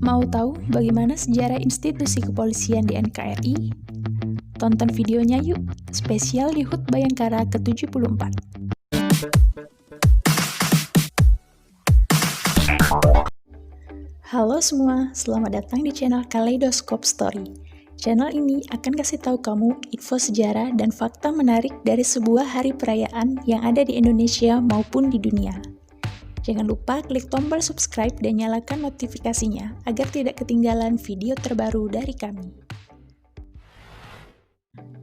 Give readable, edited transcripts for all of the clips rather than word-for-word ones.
Mau tahu bagaimana sejarah institusi kepolisian di NKRI? Tonton videonya yuk, spesial di HUT Bayangkara ke-74. Halo semua, selamat datang di channel Kaleidoskop Story. Channel ini akan kasih tahu kamu info sejarah dan fakta menarik dari sebuah hari perayaan yang ada di Indonesia maupun di dunia. Jangan lupa klik tombol subscribe dan nyalakan notifikasinya agar tidak ketinggalan video terbaru dari kami.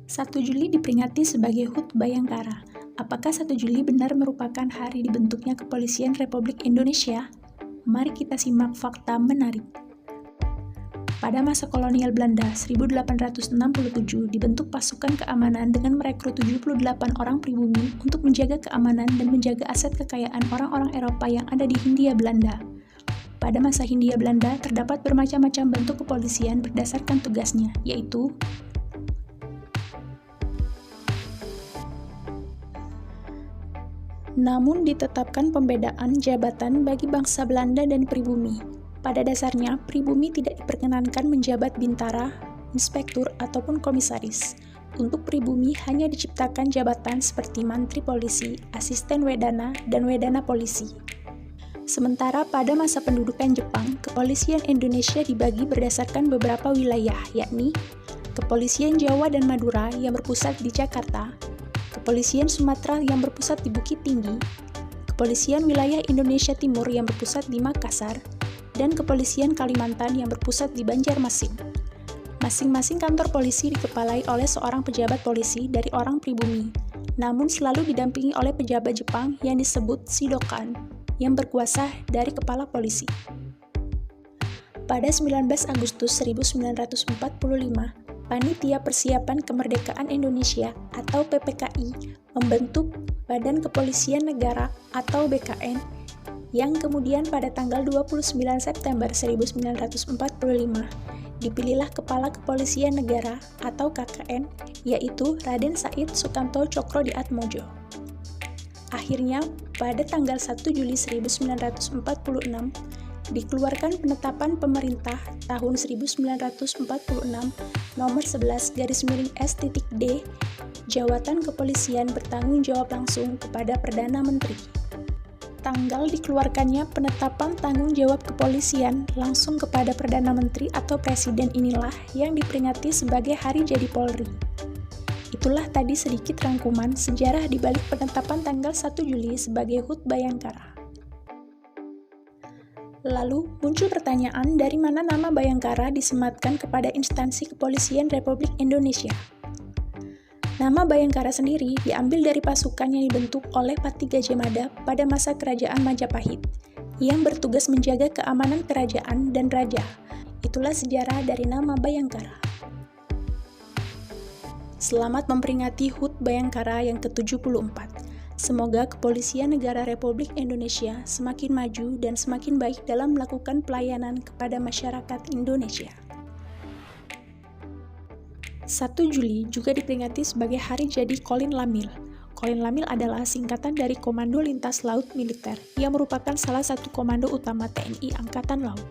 1 Juli diperingati sebagai HUT Bayangkara. Apakah 1 Juli benar merupakan hari dibentuknya Kepolisian Republik Indonesia? Mari kita simak fakta menarik. Pada masa kolonial Belanda 1867 dibentuk pasukan keamanan dengan merekrut 78 orang pribumi untuk menjaga keamanan dan menjaga aset kekayaan orang-orang Eropa yang ada di Hindia Belanda. Pada masa Hindia Belanda terdapat bermacam-macam bentuk kepolisian berdasarkan tugasnya, yaitu namun ditetapkan pembedaan jabatan bagi bangsa Belanda dan pribumi. Pada dasarnya, pribumi tidak diperkenankan menjabat bintara, inspektur, ataupun komisaris. Untuk pribumi hanya diciptakan jabatan seperti mantri polisi, asisten wedana, dan wedana polisi. Sementara pada masa pendudukan Jepang, kepolisian Indonesia dibagi berdasarkan beberapa wilayah, yakni Kepolisian Jawa dan Madura yang berpusat di Jakarta, Kepolisian Sumatera yang berpusat di Bukit Tinggi, Kepolisian Wilayah Indonesia Timur yang berpusat di Makassar, dan Kepolisian Kalimantan yang berpusat di Banjarmasin. Masing-masing kantor polisi dikepalai oleh seorang pejabat polisi dari orang pribumi, namun selalu didampingi oleh pejabat Jepang yang disebut Shidokan, yang berkuasa dari kepala polisi. Pada 19 Agustus 1945, Panitia Persiapan Kemerdekaan Indonesia atau PPKI membentuk Badan Kepolisian Negara atau BKN yang kemudian pada tanggal 29 September 1945 dipilihlah Kepala Kepolisian Negara atau KKN, yaitu Raden Said Sukanto Cokroatmojo. Akhirnya, pada tanggal 1 Juli 1946, dikeluarkan penetapan pemerintah tahun 1946 nomor 11/S.D, jawatan kepolisian bertanggung jawab langsung kepada Perdana Menteri. Tanggal dikeluarkannya penetapan tanggung jawab kepolisian langsung kepada Perdana Menteri atau Presiden inilah yang diperingati sebagai Hari Jadi Polri. Itulah tadi sedikit rangkuman sejarah di balik penetapan tanggal 1 Juli sebagai HUT Bayangkara. Lalu muncul pertanyaan dari mana nama Bayangkara disematkan kepada instansi kepolisian Republik Indonesia. Nama Bayangkara sendiri diambil dari pasukan yang dibentuk oleh Pati Gajah Mada pada masa Kerajaan Majapahit, yang bertugas menjaga keamanan kerajaan dan raja. Itulah sejarah dari nama Bayangkara. Selamat memperingati HUT Bayangkara yang ke-74. Semoga Kepolisian Negara Republik Indonesia semakin maju dan semakin baik dalam melakukan pelayanan kepada masyarakat Indonesia. 1 Juli juga diperingati sebagai Hari Jadi Kolin Lamil. Kolin Lamil adalah singkatan dari Komando Lintas Laut Militer yang merupakan salah satu komando utama TNI Angkatan Laut.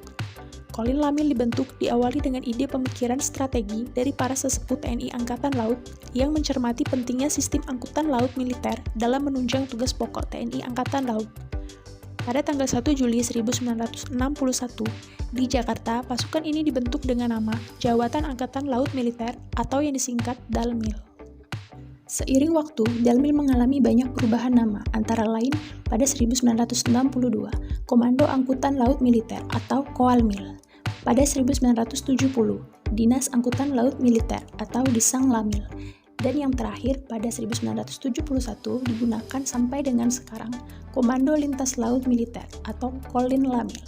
Kolin Lamil dibentuk diawali dengan ide pemikiran strategi dari para sesepuh TNI Angkatan Laut yang mencermati pentingnya sistem angkutan laut militer dalam menunjang tugas pokok TNI Angkatan Laut. Pada tanggal 1 Juli 1961, di Jakarta, pasukan ini dibentuk dengan nama Jawatan Angkatan Laut Militer atau yang disingkat Dalmil. Seiring waktu, Dalmil mengalami banyak perubahan nama, antara lain pada 1962, Komando Angkutan Laut Militer atau Koalmil. Pada 1970, Dinas Angkutan Laut Militer atau Disang Lamil. Dan yang terakhir, pada 1971 digunakan sampai dengan sekarang Komando Lintas Laut Militer atau Kolin Lamil.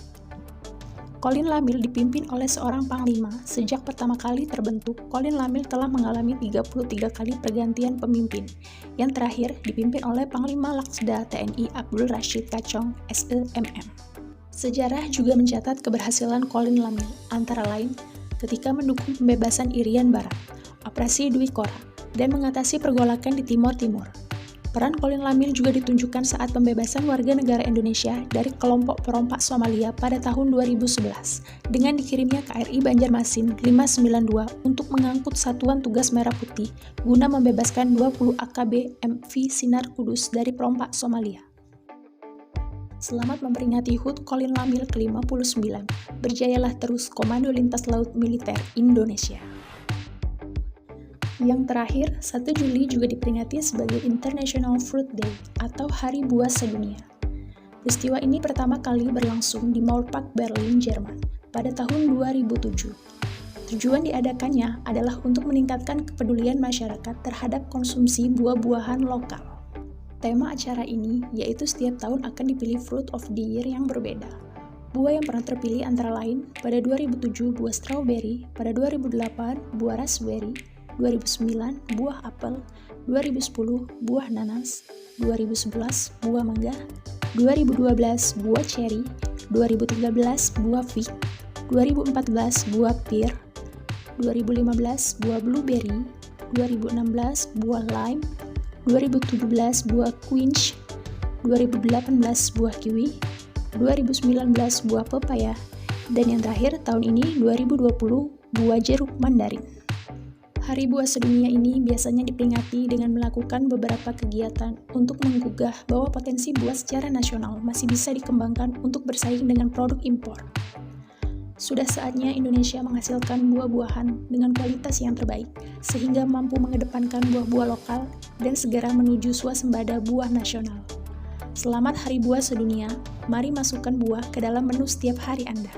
Kolin Lamil dipimpin oleh seorang panglima. Sejak pertama kali terbentuk, Kolin Lamil telah mengalami 33 kali pergantian pemimpin. Yang terakhir dipimpin oleh Panglima Laksda TNI Abdul Rashid Kacong, SEMM. Sejarah juga mencatat keberhasilan Kolin Lamil, antara lain ketika mendukung pembebasan Irian Barat, Operasi Dwi Kora, dan mengatasi pergolakan di Timur Timur. Peran Colin Lamil juga ditunjukkan saat pembebasan warga negara Indonesia dari kelompok perompak Somalia pada tahun 2011 dengan dikirimnya KRI Banjarmasin 592 untuk mengangkut Satuan Tugas Merah Putih guna membebaskan 20 AKB MV Sinar Kudus dari perompak Somalia. Selamat memperingati HUT Colin Lamil ke-59. Berjayalah terus Komando Lintas Laut Militer Indonesia. Yang terakhir, 1 Juli juga diperingati sebagai International Fruit Day atau Hari Buah Sedunia. Peristiwa ini pertama kali berlangsung di Mauerpark, Berlin, Jerman pada tahun 2007. Tujuan diadakannya adalah untuk meningkatkan kepedulian masyarakat terhadap konsumsi buah-buahan lokal. Tema acara ini yaitu setiap tahun akan dipilih Fruit of the Year yang berbeda. Buah yang pernah terpilih antara lain pada 2007 buah strawberry, pada 2008 buah raspberry, 2009 buah apel, 2010 buah nanas, 2011 buah mangga, 2012 buah cherry, 2013 buah fig, 2014 buah pear, 2015 buah blueberry, 2016 buah lime, 2017 buah quince, 2018 buah kiwi, 2019 buah pepaya, dan yang terakhir tahun ini 2020 buah jeruk mandarin. Hari Buah Sedunia ini biasanya diperingati dengan melakukan beberapa kegiatan untuk menggugah bahwa potensi buah secara nasional masih bisa dikembangkan untuk bersaing dengan produk impor. Sudah saatnya Indonesia menghasilkan buah-buahan dengan kualitas yang terbaik, sehingga mampu mengedepankan buah-buah lokal dan segera menuju swasembada buah nasional. Selamat Hari Buah Sedunia, mari masukkan buah ke dalam menu setiap hari Anda.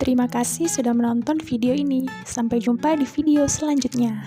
Terima kasih sudah menonton video ini. Sampai jumpa di video selanjutnya.